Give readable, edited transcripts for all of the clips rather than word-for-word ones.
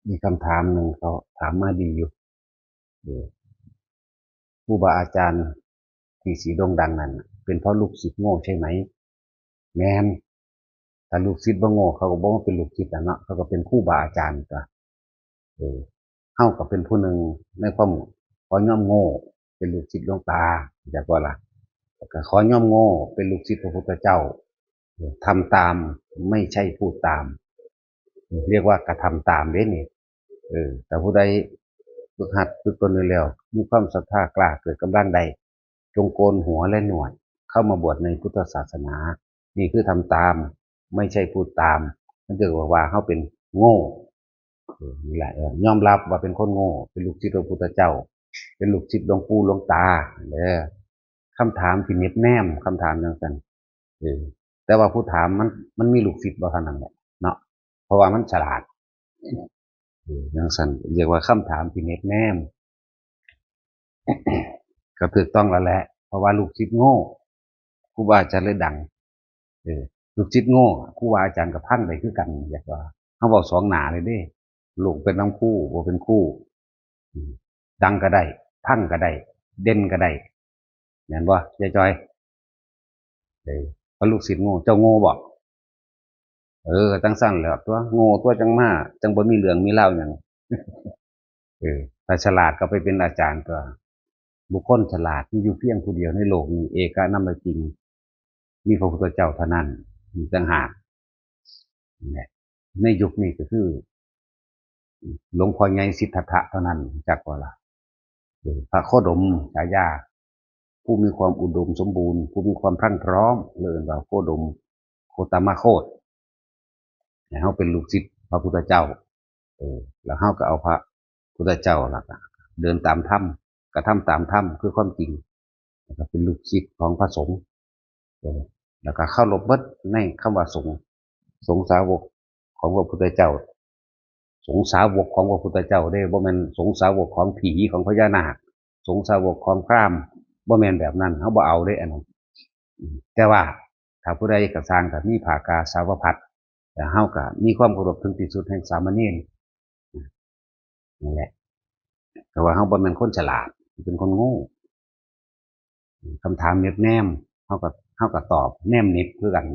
มีคำถามหนึ่งเขาถามมาดีอยู่เออครูบาอาจารย์ที่สีโด่งดังนั้นเป็นเพราะลูกศิษย์โง่ใช่ไหมแม่นถ้าลูกศิษย์บ่โง่เขาก็บอกว่าเป็นลูกศิษย์นะเนาะเขาก็เป็นครูบาอาจารย์ก็เออเฮาก็เป็นผู้หนึ่งในความขอย่อมโง่เป็นลูกศิษย์หลวงตาอยากว่าล่ะก็ขอย่อมโง่เป็นลูกศิษย์พระพุทธเจ้าทำตามไม่ใช่พูดตามเรียกว่ากระทำตามเด้นี่แต่ผู้ใดฝึกหัดฝึกตนเร็วๆมีความศรัทธากล้าเกิดกำลังใดจงโกนหัวและหนวดเข้ามาบวชในพุทธศาสนานี่คือทำตามไม่ใช่พูดตามนั่นคือว่าเขาเป็นโง่นี่แหละยอมรับว่าเป็นคนโง่เป็นลูกศิษย์พระพุทธเจ้าเป็นลูกศิษย์หลวงปู่หลวงตาคำถามที่เน็บแนมคำถามอย่างนั้นเออแต่ว่าผู้ถามมันมีลูกศิษย์บ่เท่านั้นแหละเนาะเพราะว่ามันฉลาดอย่างสั้นเรียกว่าคำถามที่เน็บแนมก็ถูกต้องแล้วแหละเพราะว่าลูกศิษย์โง่ครูบาอาจารย์เลยดังลูกศิษย์โง่ครูบาอาจารย์กับพังไปคือกันอยากว่าเขาบอกสองหนาเลยเด้ลูกเป็นน้ำคู่บ่เป็นคู่ดังก็ได้พังก็ได้เด่นก็ได้เห็นบ่ยายจอยเพราะลูกศิษย์โง่เจ้าโง่บอกตั้งสั้นแล้วตัวโง่ตัวจังมาจังบ่มีเรื่องมีเล่าอย่างแต่ฉลาดก็ไปเป็นอาจารย์ตัวบุคคลฉลาดที่อยู่เพียงผู้เดียวในโลกนี้เอกานัมจริงมีพระพุทธเจ้าเท่านั้นมีต่างหากในยุคนี้ก็คือหลวงพ่อใหญ่สิทธัตถะเท่านั้นจากว่าละพระโคดมฉายาผู้มีความอุดมสมบูรณ์ผู้มีความพรั่งพร้อมเลยว่าโคดมโคตมะโคดเขาเป็นลูกศิษย์พระพุทธเจ้าแล้วเขาก็เอาพระพุทธเจ้าล่ะเดินตามถ้ำกระทำตามถ้ำคือความจริงแล้วก็เป็นลูกศิษย์ของพระสงฆ์แล้วก็เข้าลบเบิดในคำว่าสงฆ์สงฆ์สาวกของพระพุทธเจ้าสงฆ์สาวกของพระพุทธเจ้าได้บ่แม่นสงฆ์สาวกของผีของพญานาคสงฆ์สาวกของพราหมณ์บ่แม่นแบบนั้นเขาบ่เอาได้อันนั้นแต่ว่าถ้าผู้ใดกระสร้างกับมีภากาสาวพัดแต่เฮาก็มีความเคารพถึงที่สุดแห่งสามเณรนั่นแหละแต่ว่าเฮาบ่แม่นคนฉลาดเป็นคนโง่คำถามเน็บแนมเฮาก็ตอบแนมเน็บคือกัน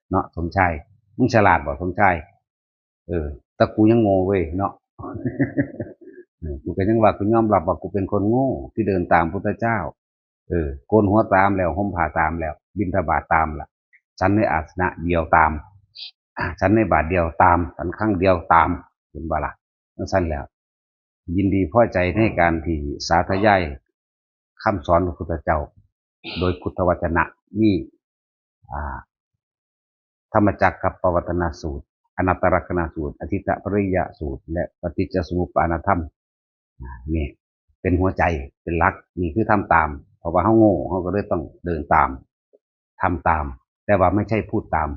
เนาะสมชายมึงฉลาดบ่สมชายแต่กูยังโง่เว้ยเนาะกูก็ยังว่ากูยอมรับว่ากูเป็นคนโง่ที่เดินตามพุทธเจ้าโกนหัวตามแล้วห่มผ้าตามแล้วบิณฑบาตตามล่ะฉันในอาสนะเดียวตามฉันในบาทเดียวตามฉันครั้งเดียวตามเป็นบาละนั่นสั้นแล้วยินดีพอใจในการที่สาธยายคำสอนของพระพุทธเจ้าโดยพุทธวจนะนี่ธรรมจักรกับปวัตนสูตรอนัตตลักษณสูตรอธิตตปริยสูตรและปฏิจจสมุปบาทธรรมนี่เป็นหัวใจเป็นหลักนี่คือทำตามเพราะว่าเขาโง่เขาก็เลยต้องเดินตามทำตามแต่ว่าไม่ใช่พูดตาม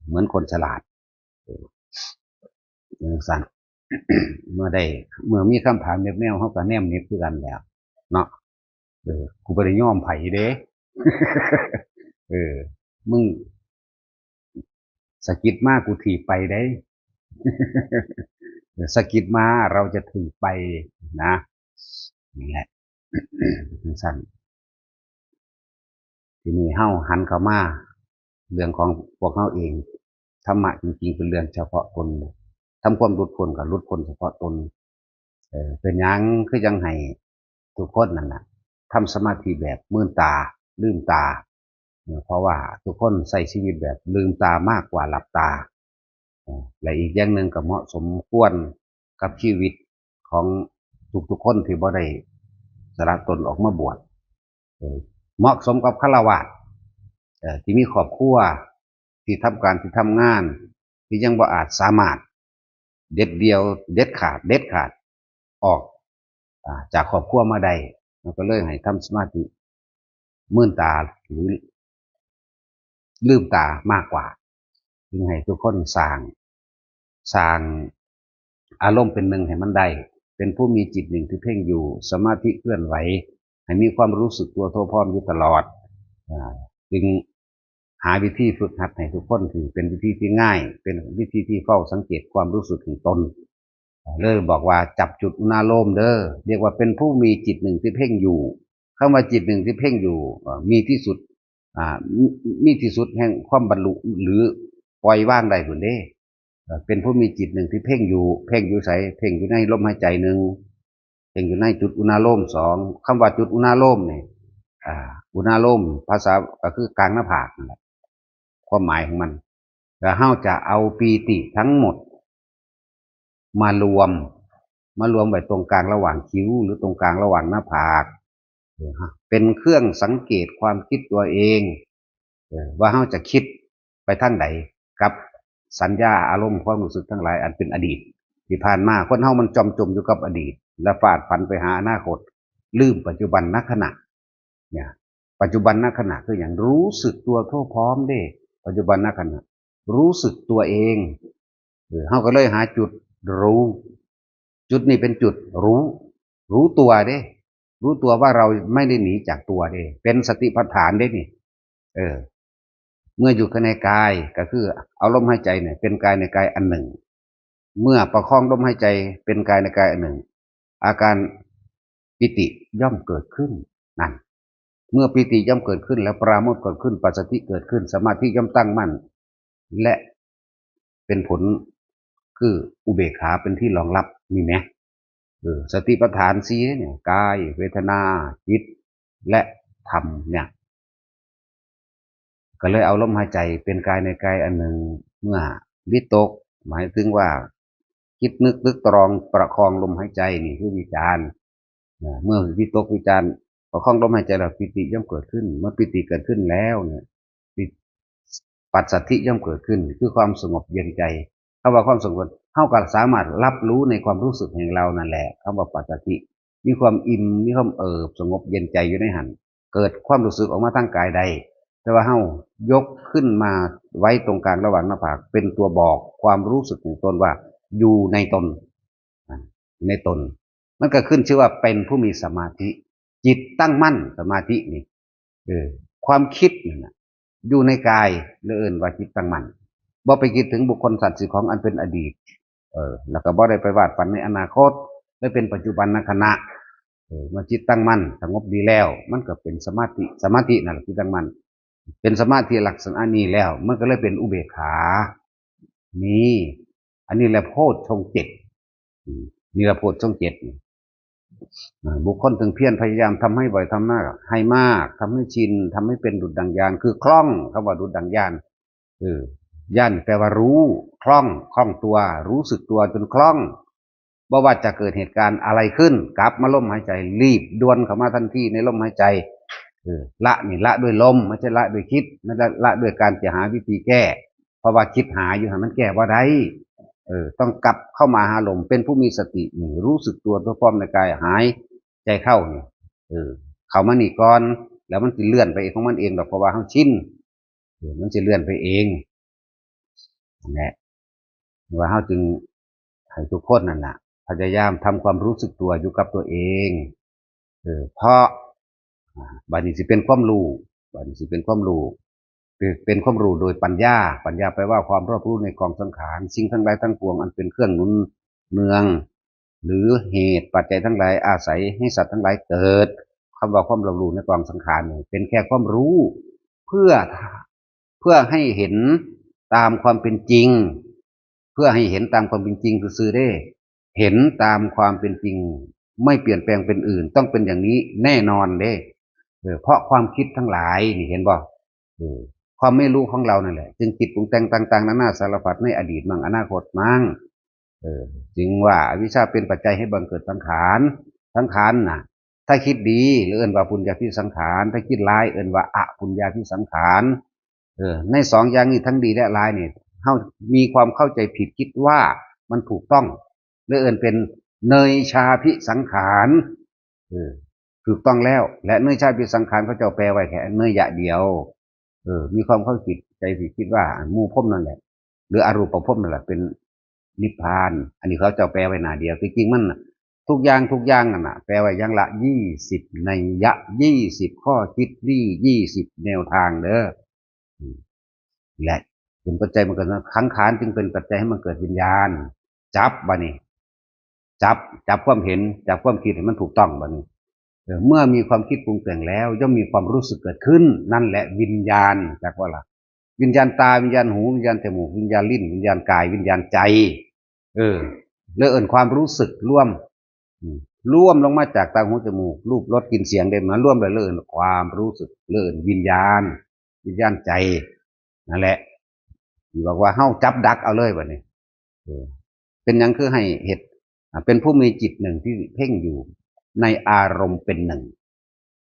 เหมือนคนฉลาดอย่างสั้นเมื่อมีคำถามแนวเขาก็แนมเน็ตคือกันแล้วเนาะกูไปย่อมไผ่เด้มึงสกิดมากกูถีบไปได้สกิดมาเราจะถีบไปนะนี่แหละสั้นทีนี้เฮ้าหันเข้ามาเรื่องของพวกเฮ้าเองธรรมะจริงๆเป็นเรื่องเฉพาะตนทำความหลุดพ้นกับหลุดพ้นเฉพาะตนเป็นยังคือยังให้ทุกคนนั่นแหละทำสมาธิแบบมื่นตาลืมตาเพราะว่าทุกคนใส่ชีวิตแบบลืมตามากกว่าหลับตาและอีกอย่างหนึ่งก็เหมาะสมควรกับชีวิตของทุกๆคนที่บ่ได้สละตนออกมาบวชเหมาะสมกับฆราวาสที่มีครอบครัวที่ทำการที่ทำงานที่ยังบ่อาจสามารถเด็ดเดียวเด็ดขาดออกจากครอบครัวมาได้มันก็เลยให้ทำสมาธิมื่นตาหรือลืมตามากกว่าจึงให้ทุกคนสร้างอารมณ์เป็นหนึ่งให้มันได้เป็นผู้มีจิตหนึ่งที่เพ่งอยู่สมาธิเคลื่อนไหวให้มีความรู้สึกตัวทั่วพร้อมอยู่ตลอดจึงหาวิธีฝึกหัดให้ทุกคนถือเป็นวิธีที่ง่ายเป็นวิธีที่เฝ้าสังเกตความรู้สึกของตน เลยบอกว่าจับจุดอุณาโลมเด้อเรียกว่าเป็นผู้มีจิตหนึ่งที่เพ่งอยู่เข้ามาจิตหนึ่งที่เพ่งอยู่มีที่สุดมีที่สุดแห่งความบรรลุหรือปล่อยว่างได้ผลเด้เป็นผู้มีจิตหนึ่งที่เพ่งอยู่เพ่งอยู่ใสเพ่งอยู่ในลมหายใจหนึ่งเพ่งอยู่ในจุดอุณาโลมสองคำว่าจุดอุณาโลมเนี่ยอุณาโลมภาษาก็คือกลางหน้าผากนั่นแหละความหมายของมันแล้วเฮาจะเอาปีติทั้งหมดมารวมไว้ตรงกลางระหว่างคิ้วหรือตรงกลางระหว่างหน้าผากเป็นเครื่องสังเกตความคิดตัวเองว่าเฮาจะคิดไปทางใดกับสัญญาอารมณ์ความรู้สึกทั้งหลายอันเป็นอดีตที่ผ่านมาคนเฮามันจมอยู่กับอดีตและฟาดฝันไปหาอนาคตลืมปัจจุบันณขณะเนี่ยปัจจุบันณขณะคืออย่างรู้สึกตัวทั่วพร้อมเด้ปัจจุบันณขณะรู้สึกตัวเองเฮาก็เลยหาจุดรู้จุดนี้เป็นจุดรู้ตัวเด้รู้ตัวว่าเราไม่ได้หนีจากตัวเด้เป็นสติปัฏฐานเด้นี่เออเมื่ออยู่ในกายก็คือเอาลมหายใจเนี่ยเป็นกายในกายอันหนึ่งเมื่อประคองลมหายใจเป็นกายในกายอันหนึ่งอาการปิติย่อมเกิดขึ้นนั่นเมื่อปิติย่อมเกิดขึ้นแล้วปราโมทย์เกิดขึ้นปัสสติเกิดขึ้นสมาธิย่อมตั้งมั่นและเป็นผลคืออุเบกขาเป็นที่รองรับมีไหมสติปัฏฐานสี่เนี่ยกายเวทนาจิตและธรรมเนี่ยก็เลยเอาลมหายใจเป็นกายในกายอันหนึ่งเมื่อวิตกหมายถึงว่าคิดนึกตึกตรองประคองลมหายใจนี่คือวิจารณ์เมื่อวิตกวิจารณ์ประคองลมหายใจแล้วปิติย่อมเกิดขึ้นเมื่อปิติเกิดขึ้นแล้วเนี่ยปัสสัทธิย่อมเกิดขึ้นคือความสงบเย็นใจคำว่าความสงบเท่ากับสามารถรับรู้ในความรู้สึกแห่งเรานั่นแหละคำว่าปัสสัทธิมีความอิ่มมีความสงบเย็นใจอยู่ในหันเกิดความรู้สึกออกมาทั้งกายใดแต่ว่าเฮายกขึ้นมาไว้ตรงกลางระหว่างหน้าผากเป็นตัวบอกความรู้สึกของตนว่าอยู่ในตนในตนมันก็ขึ้นชื่อว่าเป็นผู้มีสมาธิจิตตั้งมั่นสมาธินี่ความคิดนี่อยู่ในกายเลื่อนว่าจิตตั้งมั่นบ่ไปคิดถึงบุคคลสัตว์สิ่งของอันเป็นอดีตแล้วก็บ่ได้ไปวาดฝันในอนาคตได้เป็นปัจจุบันขณะเมื่อจิตตั้งมั่นสงบดีแล้วมันก็เป็นสมาธินั่นแหละจิตตั้งมั่นเป็นสมาธิลักษณะนี้แล้วมันก็เลยเป็นอุเบกขานี่อันนี้แหละโพชฌงค์เจ็ดนี่แหละโพชฌงค์เจ็ดบุคคลถึงเพียรพยายามทำให้บ่อยทำมากให้มากทำให้ชินทำให้เป็นดุจดังยานคือคล่องคำว่าดุจดังยานย่านแปลว่ารู้คล่องตัวรู้สึกตัวจนคล่องบ่ว่าจะเกิดเหตุการณ์อะไรขึ้นกลับมาลมหายใจรีบด่วนเข้ามาทันทีในลมหายใจละนี่ละด้วยลมไม่ใช่ละด้วยคิดไม่ใช่ละด้วยการจะหาวิธีแก้เพราะว่าคิดหาอยู่หามันแก้ว่าได้ต้องกลับเข้ามาหาลมเป็นผู้มีสตินี่รู้สึกตัวตัวพร้อมในกายหายใจเข้านี่เข้ามานี่ก่อนแล้วมันจะเลื่อนไปของมันเองแบบเพราะว่าเขาชินมันจะเลื่อนไปเองนั่นแหละว่าเขาจึงให้ทุกคนนั่นแหละพยายามทำความรู้สึกตัวอยู่กับตัวเองเพราะบัดนี้สิเป็นความรู้บัดนี้สิเป็นความรู้เป็นความรู้โดยปัญญาแปลว่าความรอบรู้ในกองสังขารสิ่งทั้งหลายทั้งปวงอันเป็นเครื่องหนุนเนืองหรือเหตุปัจจัยทั้งหลายอาศัยให้สัตว์ทั้งหลายเกิดคำว่าความรอบรู้ในกองสังขารเป็นแค่ความรู้เพื่อให้เห็นตามความเป็นจริงเพื่อให้เห็นตามความเป็นจริงคือได้เห็นตามความเป็นจริงไม่เปลี่ยนแปลงเป็นอื่นต้องเป็นอย่างนี้แน่นอนเด้เพราะความคิดทั้งหลายนี่เห็นบ่ความไม่รู้ของเรานั่นแหละจึงคิดปรุงแต่งต่างๆนานาสารพัดในอดีตมั่งอนาคตมั่งจึงว่าอวิชชาเป็นปัจจัยให้บังเกิดสังขารน่ะถ้าคิดดีเอิ้นว่าปุญญาพิสังขารถ้าคิดร้ายเอิ้นว่าอปุญญาพิสังขารในสองอย่างนี้ทั้งดีและร้ายเนี่ยเฮามีความเข้าใจผิดคิดว่ามันถูกต้องเอิ้นเป็นเนยชาพิสังขารถูกต้องแล้วและเนยชาพิสังขารเขาจะแปลไว้แค่เนยยะเดียวมีความเข้าใจผิดคิดว่ามูพรหมนั่นแหละหรืออรูปภพนั่นแหละเป็นนิพพานอันนี้เขาจะแปลไว้หน้าเดียวจริงๆมันทุกอย่างน่ะแปลไว้อย่างละ20นัยยะ20ข้อคิด20แนวทางเด้อและเป็นปัจจัยมันเกิดสังขารจึงเป็นปัจจัยให้มันเกิดวิญญาณจับบ่นี่ จับความเห็นจับความคิดให้มันถูกต้องบัดนี้เมื่อมีความคิดปรุงแต่งแล้วย่อมมีความรู้สึกเกิดขึ้นนั่นแหละวิญญาณจากว่าล่ะวิญญาณตาวิญญาณหูวิญญาณจมูกวิญญาณลิ้นวิญญาณกายวิญญาณใจเลื่อนความรู้สึกร่วมลงมาจากตาหูจมูกรูปรสกลิ่นเสียงได้มาร่วมเลยเลื่อนความรู้สึกเลื่อนวิญญาณใจนั่นแหละที่บอกว่าเฮ้าจับดักเอาเลยแบบนี้เป็นยังคือให้เหตุเป็นผู้มีจิตหนึ่งที่เพ่งอยู่ในอารมณ์เป็นหนึ่ง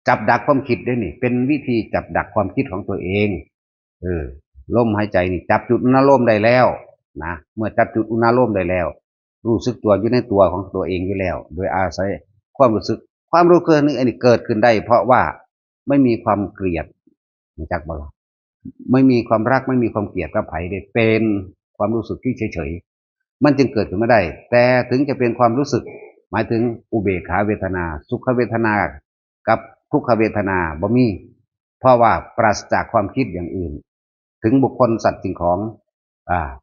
จับดักความคิดได้นี่เป็นวิธีจับดักความคิดของตัวเองลมหายใจนี่จับจุดอุณโลมได้แล้วนะเมื่อจับจุดอุณโลมได้แล้วรู้สึกตัวอยู่ในตัวของตัวเองอยู่แล้วโดยอาศัยความรู้สึกความรู้เกินนี้อันนี้เกิดขึ้นได้เพราะว่าไม่มีความเกลียดจากบ่ไม่มีความรักไม่มีความเกลียดกับไผได้เป็นความรู้สึกที่เฉยๆมันจึงเกิดขึ้นไม่ได้แต่ถึงจะเป็นความรู้สึกหมายถึงอุเบกขาเวทนาสุขเวทนากับทุกขเวทนาบ่มีเพราะว่าปราศจากความคิดอย่างอื่นถึงบุคคลสัตว์สิ่งของ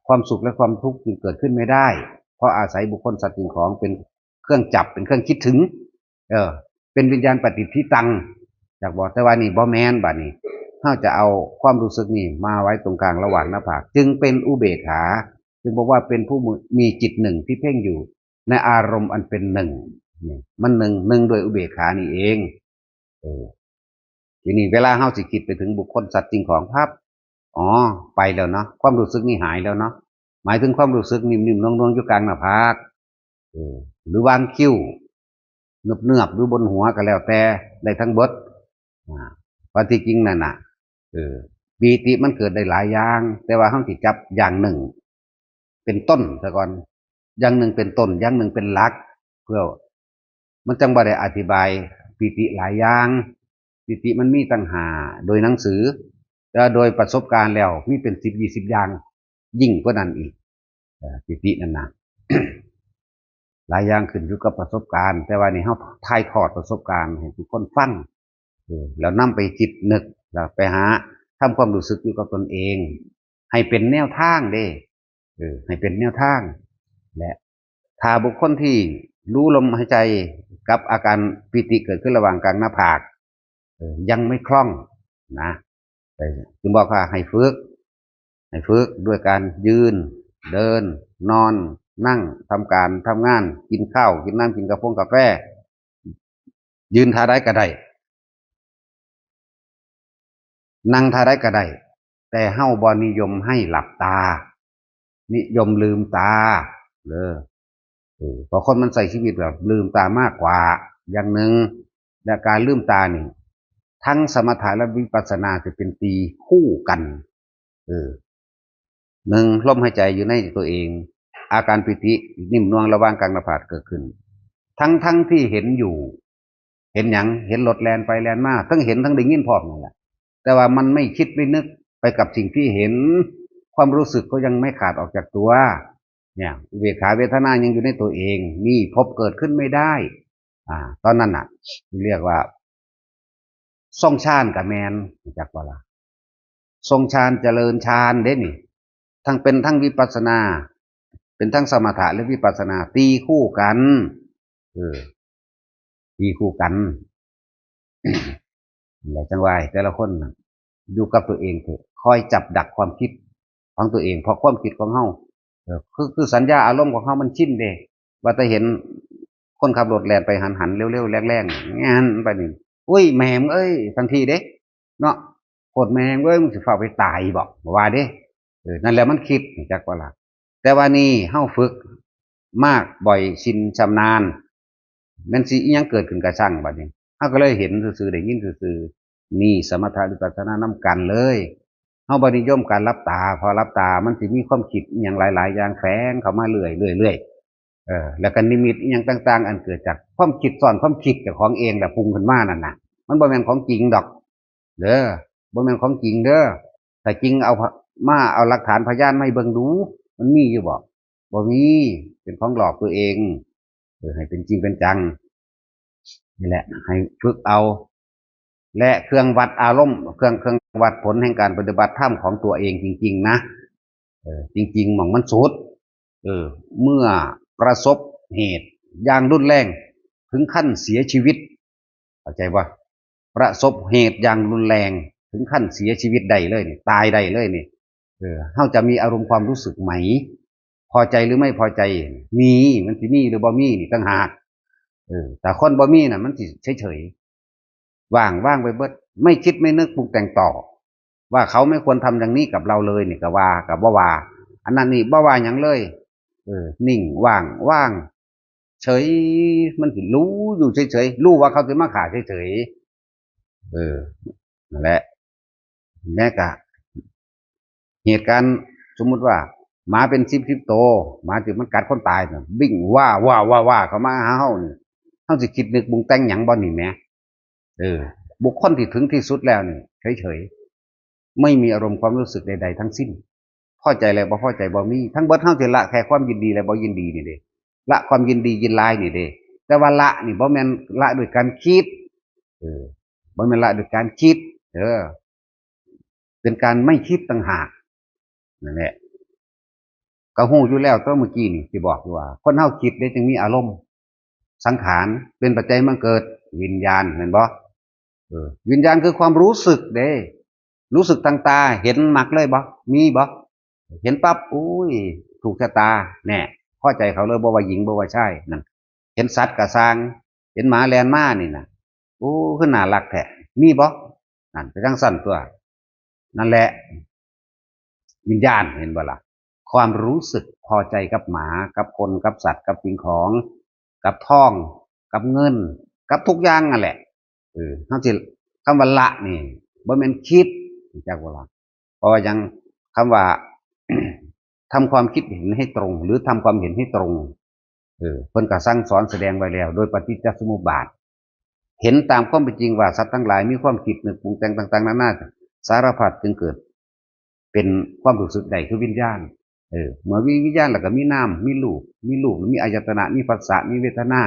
ความสุขและความทุกข์จึงเกิดขึ้นไม่ได้เพราะอาศัยบุคคลสัตว์สิ่งของเป็นเครื่องจับเป็นเครื่องคิดถึงเป็นวิญญาณปฏิทิตังจากบอกแต่ว่านี่บ่แมนบัดนี้ถ้าจะเอาความรู้สึกนี่มาไว้ตรงกลางระหว่างหน้าผากจึงเป็นอุเบกขาจึงบอกว่าเป็นผู้มีจิตหนึ่งที่เพ่งอยู่ในอารมณ์อันเป็นหนึ่งมันหนึ่งโดยอุเบกขานี่เองทีนี้เวลาเฮาสิคิดไปถึงบุคคลสัตว์จริงของภาพไปแล้วเนาะความรู้สึกนี่หายแล้วเนาะหมายถึงความรู้สึกนิ่มๆนวลๆอยู่กลางหน้าผากหรือวางคิ้วเนือบๆหรือบนหัวก็แล้วแต่ได้ทั้งเบิดว่าที่จริงนั่นน่ะปีติมันเกิดได้หลายอย่างแต่ว่าเฮาสิจับอย่างหนึ่งเป็นต้นซะก่อนอย่างหนึ่งเป็นต้นอย่างหนึ่งเป็นหลักเพื่อมันจังบ่ได้อธิบายปีติหลายอย่างปีติมันมีตั้ง5โดยหนังสือแล้วโดยประสบการณ์แล้วมีเป็น10-20อย่างยิ่งกว่านั้นอีกปีตินั่นนะหลายอย่างขึ้นอยู่กับประสบการณ์แต่ว่านี่เฮาถ่ายทอดประสบการณ์ให้ทุกคนฟังแล้วนำไปคิดนึกแล้วไปหาทำความรู้สึกอยู่กับตนเองให้เป็นแนวทางเด้ให้เป็นแนวทางและถ้าบุคคลที่รู้ลมหายใจกับอาการปิติเกิดขึ้นระหว่างกลางหน้าผากยังไม่คล่องนะจึงบอกว่าให้ฝึกด้วยการยืนเดินนอนนั่งทำการทำงานกินข้าวกินน้ำกินกาแฟยืนท่าใดก็ได้นั่งท่าใดก็ได้แต่เฮ้าบ่นิยมให้หลับตานิยมลืมตาเพราะคนมันใส่ชีวิตแบบลืมตามากกว่าอย่างหนึ่งและการลืมตานี่ทั้งสมถะและวิปัสสนาจะเป็นตีคู่กันหนึ่งลมหายใจอยู่ในตัวเองอาการปิตินิ่มนวลระหว่างกลางหน้าผากเกิดขึ้นทั้งที่เห็นอยู่เห็นอย่างเห็นรถแลนไปแลนมาทั้งเห็นทั้งได้ยินพร้อมนั่นแหละแต่ว่ามันไม่คิดไม่นึกไปกับสิ่งที่เห็นความรู้สึกก็ยังไม่ขาดออกจากตัวเนี่ยอุเบกขาเวทนายังอยู่ในตัวเองมีพบเกิดขึ้นไม่ได้ตอนนั้นน่ะเรียกว่าทรงฌานกับแมนจากว่าละทรงฌานเจริญฌานเด้นี่ทั้งเป็นทั้งวิปัสสนาเป็นทั้งสมถะและวิปัสสนาตีคู่กันตีคู่กันอะไรจังไว้แต่ละคนอยู่กับตัวเองเถอะคอยจับดักความคิดของตัวเองเพราะความคิดของเฮาคือสัญญาอารมณ์ของเฮามันชินเด้ว่าแต่เห็นคนขับรถแล่นไปหันเร็วๆแรงๆงานไปนี่อุ้ยแม่มึงเอ้ยทันทีเด้เนาะโคตรแม่มึงเอ้ยมึงสิฟ้าไปตายบอกว่าเด้นั่นแหละมันคิดจักว่าล่ะแต่ว่านี่เฮาฝึกมากบ่อยชินชำนาญมันสิอีหยังเกิดขึ้นกระช่างบัดนี้เฮาก็เลยเห็นซื่อๆได้ยินซื่อๆนี่สมถะวิปัสสนานำกันเลยเฮาบ่นิยมการรับตาพอรับตามันสิมีความคิดอีหยังหลายๆอย่างแฝงเข้ามาเรื่อยแล้วก็นิมิตอีหยังต่างๆอันเกิดจากความคิดซ้อนความคิดกับของเองแหละปรุงขึ้นมานั่นน่ะมันบ่แม่นของจริงดอกเด้อบ่แม่นของจริงเด้อแต่จริงเอาหลักฐานพยานมาให้เบิ่งดูมันมีอยู่บ่มีเป็นของหลอกตัวเองให้เป็นจริงเป็นจังนี่แหละให้ฝึกเอาและเครื่องวัดอารมณ์เครื่องวัดผลแห่งการปฏิบัติธรรมของตัวเองจริงๆนะจริงๆหม่องมันสุดเมื่อประสบเหตุ อย่างรุนแรงถึงขั้นเสียชีวิตเข้าใจว่าประสบเหตุอย่างรุนแรงถึงขั้นเสียชีวิตได้เลยนี่ตายได้เลยนี่เขาจะมีอารมณ์ความรู้สึกไหมพอใจหรือไม่พอใจมีมันสิมีหรือบ่มีนี่ต่างหากแต่คนบ่มีน่ะมันสิเฉยๆว่างไปเบิดไม่คิดไม่นึกปรุงแต่งต่อว่าเขาไม่ควรทำอย่างนี้กับเราเลยนี่ก็ว่ากับว่าอันนั้นนี่บ่ว่าอย่างเลยนิ่งว่างเฉยมันสิรู้อยู่เฉยๆรู้ว่าเขาจะมาขาเฉยๆนั่นแหละแม่กะเหตุการณ์สมมุติว่าหมาเป็นสิบโตหมาที่มันกัดคนตายน่ะวิ่งว่าเขามาหาเฮานี่เฮาสิคิดนึกบุงแต่งหยังบ่นี่แหมบุคคลที่ถึงที่สุดแล้วนี่เฉยๆไม่มีอารมณ์ความรู้สึกใดๆทั้งสิ้นพอใจแล้วบ่พอใจบ่มีทั้งเบิดเฮาสิละแค่ความยินดีและบ่ยินดีนี่เด้ละความยินดียินร้ายนี่เด้แต่ว่าละนี่บ่แม่นละด้วยการคิดบ่แม่นละด้วยการคิดเป็นการไม่คิดต่างหากนั่นแหละก็ฮู้อยู่แล้วตัวเมื่อกี้นี่ที่บอกอยู่ว่าคนเฮาคิดได้จึงมีอารมณ์สังขารเป็นปัจจัยมาเกิดวิญญาณเห็นบ่วิญญาณคือความรู้สึกเด้รู้สึกทางตาเห็นหมักเลยบ่มีบ่เห็นปั๊บอุ้ยถูกชะตาแน่พอใจเขาเลยบ่ว่าหญิงบ่ว่าชายนั่นเห็นสัตว์กะสร้างเห็นหมาแลนมานี่น่ะโอ้คือน่ารักแท้มีบ่นั่นไปจังสั่นตัวนั่นแหละวิญญาณเห็นบ่ล่ะความรู้สึกพอใจกับหมากับคนกับสัตว์กับสิ่งของกับทองกับเงินกับทุกอย่างนั่นแหละเฮาสิคำว่าละนี่บ่แม่นคิดจักว่าล่ะเพราะว่ายังคำว่า ทำความคิดเห็นให้ตรงหรือทำความเห็นให้ตรงเพิ่นก็สั่งสอนแสดงไว้แล้วโดยปฏิจจสมุปบาทเห็นตามความเป็นจริงว่าสัตว์ทั้งหลายมีความคิดนึกปรุงแต่งต่างๆนานาสารพัดจึงเกิดเป็นความรู้สึกใดคือวิญญาณเมื่อวิญญาณแล้วก็มีนามมีรูปมีอายตนะมีผัสสะมีเวทนา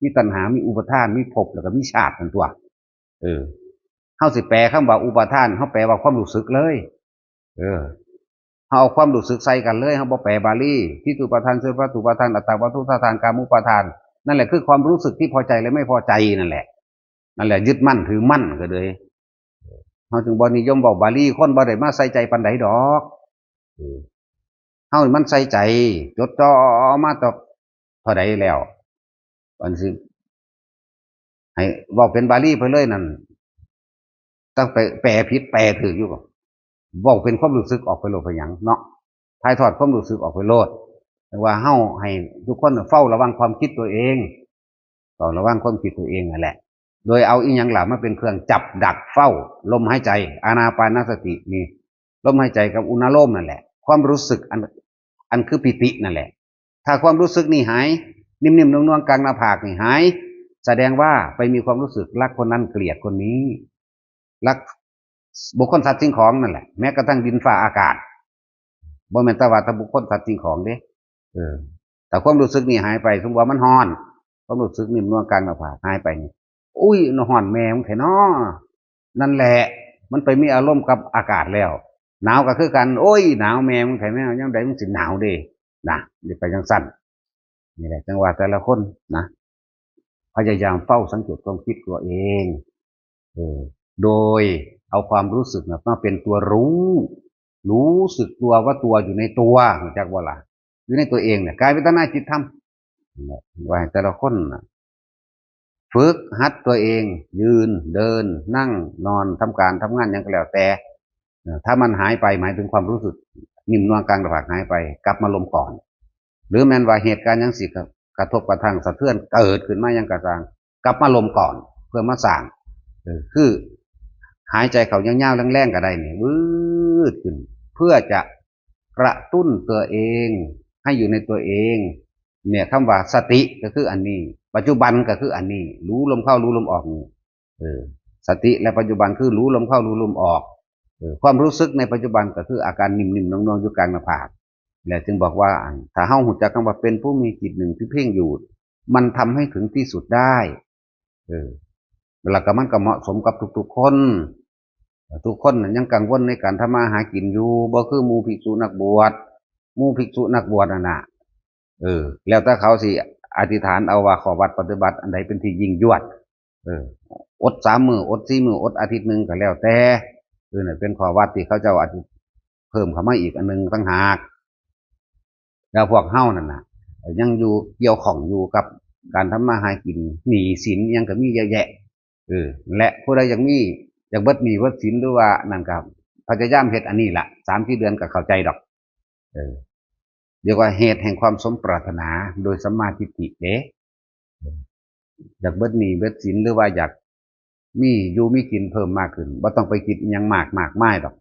มีตัณหามีอุปาทานมีภพแล้วก็มีชาตินั่นตัวเฮาสิแปลคำว่าอุปาทานเฮาแปลว่าความรู้สึกเลยเฮาเอาความรู้สึกใส่กันเลยเฮาบ่แปลบาลีทิฏฐุปาทานเสวัตถุปาทานอัตตาวัตถุปาทานกามุปาทานนั่นแหละคือความรู้สึกที่พอใจและไม่พอใจนั่นแหละยึดมั่นถือมั่นก็เลยเฮาจึงบ่นิยมเว้าบาลีคนบ่ได้มาใส่ใจปานใดดอกเฮามันใส่ใจจดจ่อมาตกเท่าใดแล้วอันสิให้เว้าเป็นบาลีไปเลยนั่นตั้งแต่แปลผิดแปลถูกอยู่ก็เว้าเป็นความรู้สึกออกไปโลดไปหยังเนาะถ่ายทอดความรู้สึกออกไปโลดแต่ว่าเฮาให้ทุกคนเฝ้าระวังความคิดตัวเองเฝ้าระวังความคิดตัวเองนั่นแหละโดยเอาอีหยังล่ะมาเป็นเครื่องจับดักเฝ้าลมหายใจอานาปานสตินี่ลมหายใจกับอุณโลมนั่นแหละความรู้สึกอันคือปิตินั่นแหละถ้าความรู้สึกนี่หายนิ่มๆนวลๆกลางหน้าผากนี่หายแสดงว่าไปมีความรู้สึกรักคนนั้นเกลียดคนนี้รักบุคคลสัตว์สิ่งของนั่นแหละแม้กระทั่งดินฟ้าอากาศบ่แม่นแต่ว่าแต่บุคคลสัตว์สิ่งของเด้แต่ความรู้สึกนี่หายไปสมมติว่ามันฮ้อนความรู้สึกนิ่มนวลกลางหน้าผากหายไปนี่อุ้ยนฮ้อนแม่มึงแท้น้อนั่นแหละมันไปมีอารมณ์กับอากาศแล้วหนาวก็คือกันโอ้ยหนาวแม่มึงแท้แม่ยังไดมึงสิหนาวเด้นะเดี๋ยวไปจังสั้นนี่แหละจังหวะแต่ละคนนะพยายามเฝ้าสังเกตความคิดตัวเองโดยเอาความรู้สึกมาเป็นตัวรู้สึกตัวว่าตัวอยู่ในตัวจากว่าล่ะอยู่ในตัวเองเนี่ยกายเวทนาจิตธรรมว่าแต่ละคนฝึกหัดตัวเองยืนเดินนั่งนอนทำการทำงานอย่างก็แล้วแต่ถ้ามันหายไปหมายถึงความรู้สึกนิ่มนวลกลางระหว่างหายไปกลับมาลมก่อนหรือแม้ว่าเหตุการณ์ยังสิกระทบกระทั่งสะเทือนเกิดขึ้นมายังกระซังกลับมาลมก่อนเพื่อมาสั่งคือหายใจเขายาวๆแรงๆก็ได้เนี่ยวืดขึ้นเพื่อจะกระตุ้นตัวเองให้อยู่ในตัวเองเนี่ยคำว่าสติก็คืออันนี้ปัจจุบันก็คืออันนี้รู้ลมเข้ารู้ลมออกนี่สติและปัจจุบันคือรู้ลมเข้ารู้ลมออกความรู้สึกในปัจจุบันก็คืออาการนิ่มๆนวลๆอยู่กลางหน้าผากแล้วจึงบอกว่าถ้าเฮาหูจักคำว่าเป็นผู้มีจิตหนึ่งที่เพ่งอยู่มันทำให้ถึงที่สุดได้แล้วก็มันก็เหมาะสมกับทุกๆคนทุกคนยังกังวลในการทำมาหากินอยู่บ่คือหมู่ภิกษุนักบวชน่ะนะแล้วถ้าเขาสิ อธิษฐานเอาว่าขอวัดปฏิบัติอันใดเป็นที่ยิ่งยวดอด3 มื้ออด4 มื้ออดอาทิตย์หนึ่งก็แล้วแต่เนี่ยเป็นขอวัดที่เขาเจ้าอาจจะเพิ่มเข้ามาอีกอันนึงต่างหากแล้วพวกเฮานั่นน่ะยังอยู่เกี่ยวข้องอยู่กับการทำมาหากินหนี้สินยังก็มีเยอะแยะและผู้ใดยังมีอยากเบิดหนี้เบิดสินหรือว่านั่นครับพยายามเฮ็ดอันนี้ล่ะ3-4 เดือนก็เข้าใจดอกเรียกว่าเหตุแห่งความสมปรารถนาโดยสัมมาทิฏฐิเด้อยากเบิดหนี้เบิดสินหรือว่าอยากมีอยู่มีกินเพิ่มมากขึ้นบ่ต้องไปคิดยังมากมายดอก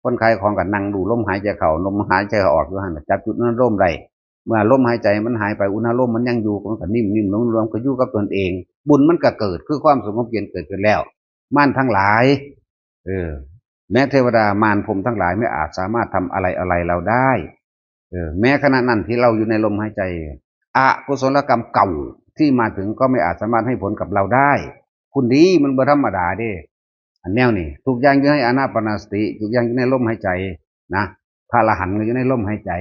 คนขายของก็นั่งดูลมหายใจเข้าลมหายใจออกอยู่หั่นจับจุดนั้นร่มได้เมื่อลมหายใจมันหายไปอุณหภูมิมันยังอยู่มันก็นิ่มๆรวมๆก็อยู่กับตนเองบุญมันก็เกิดคือความสงบเย็นเกิดขึ้นแล้วมารทั้งหลายแม้เทวดามารพรหมทั้งหลายไม่อาจสามารถทำอะไรเราได้แม้ขณะนั้นที่เราอยู่ในลมหายใจอกุศลกรรมเก่าที่มาถึงก็ไม่อาจสามารถให้ผลกับเราได้คุณดีมันบ่ธรรมดาเด้อันแนวนี่ทุกอย่างอยู่ในอานาปานสติทุกอย่างอยู่ในลมหายใจนะพระอรหันต์ก็อยู่ในลมหายใจ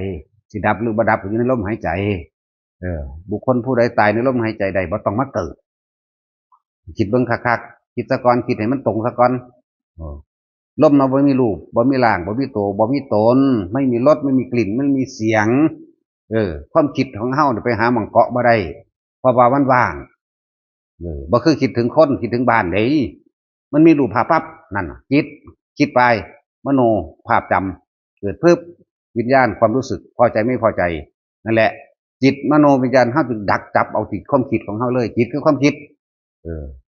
สิดับหรือบ่ดับก็อยู่ในลมหายใจบุคคลผู้ใดตายในลมหายใจใดบ่ต้องมาเกิดคิดเบิ่งคักๆคิดซะก่อนคิดให้มันตรงซะก่อนลมเราบ่มีรูปบ่มีร่างบ่มีตัวบ่มีตนไม่มีรสไม่มีกลิ่นไม่มีเสียงความคิดของเฮาไปหาหม่องเกาะบ่ได้เพราะว่ามันว่างบ่คือคิดถึงคนคิดถึงบ้านเด้มันมีรูปภาพปั๊บนั่นจิตคิดไปมโนภาพจำเกิดปึ๊บวิญญาณความรู้สึกพอใจไม่พอใจนั่นแหละจิตมโนวิญญาณเฮาจึงดักจับเอาจิตความคิดของเฮาเลยจิตคือความคิด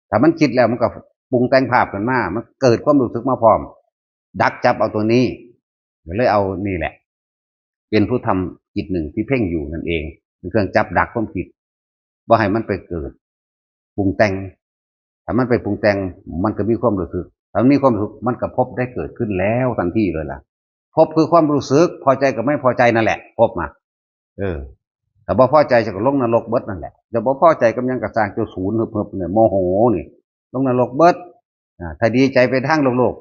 ถ้ามันคิดแล้วมันก็ปรุงแต่งภาพขึ้นมามันเกิดความรู้สึกมาพร้อมดักจับเอาตัวนี้เลยเอานี่แหละเป็นผู้ทำจิตหนึ่งที่เพ่งอยู่นั่นเองเป็นเครื่องจับดักความคิดว่าให้มันไปเกิดปรุงแต่งถ้ามันไปปรุงแต่งมันก็มีความรู้สึกถ้ามันมีความรู้สึกมันก็พบได้เกิดขึ้นแล้วทันทีเลยล่ะพบคือความรู้สึกพอใจกับไม่พอใจนั่นแหละพบมาแต่บ่พอใจจะก็ลงนรกเบิดนั่นแหละจะบ่พอใจกับยังกระสร้างเจ้าศูนย์เพิ่มเนี่ยโมโหนี่ลงนรกเบิดถ้าดีใจไปทางโลก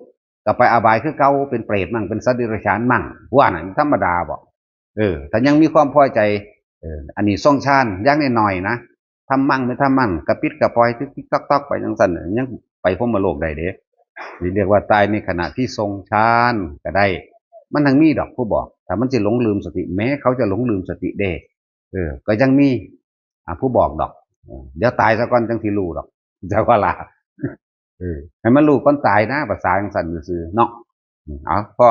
ก็ไปอบายคือเก่าเป็นเปรตมั่งเป็นสัตว์เดรัจฉานมั่งว่านั่นธรรมดาบ่ถ้ายังมีความพอใจอันนี้ส่งชานยากนิดหน่อยนะทำมั่งไม่ทำมั่งกระปิดกระปอยติ๊กต๊อกไปจังซั่นยังไปพรหมโลกได้เด้นี่เรียกว่าตายในขณะที่ทรงฌานก็ได้มันทั้งมีดอกผู้บอกถ้ามันจะหลงลืมสติแม้เขาจะหลงลืมสติเด้ก็ยังมีผู้บอกดอกเดี๋ยวตายซะก่อนจังสิรู้ดอกจะว่าล่ะให้มันรู้ก่อนตายนะภาษาจังซั่นซื่อๆเนาะเอาพอ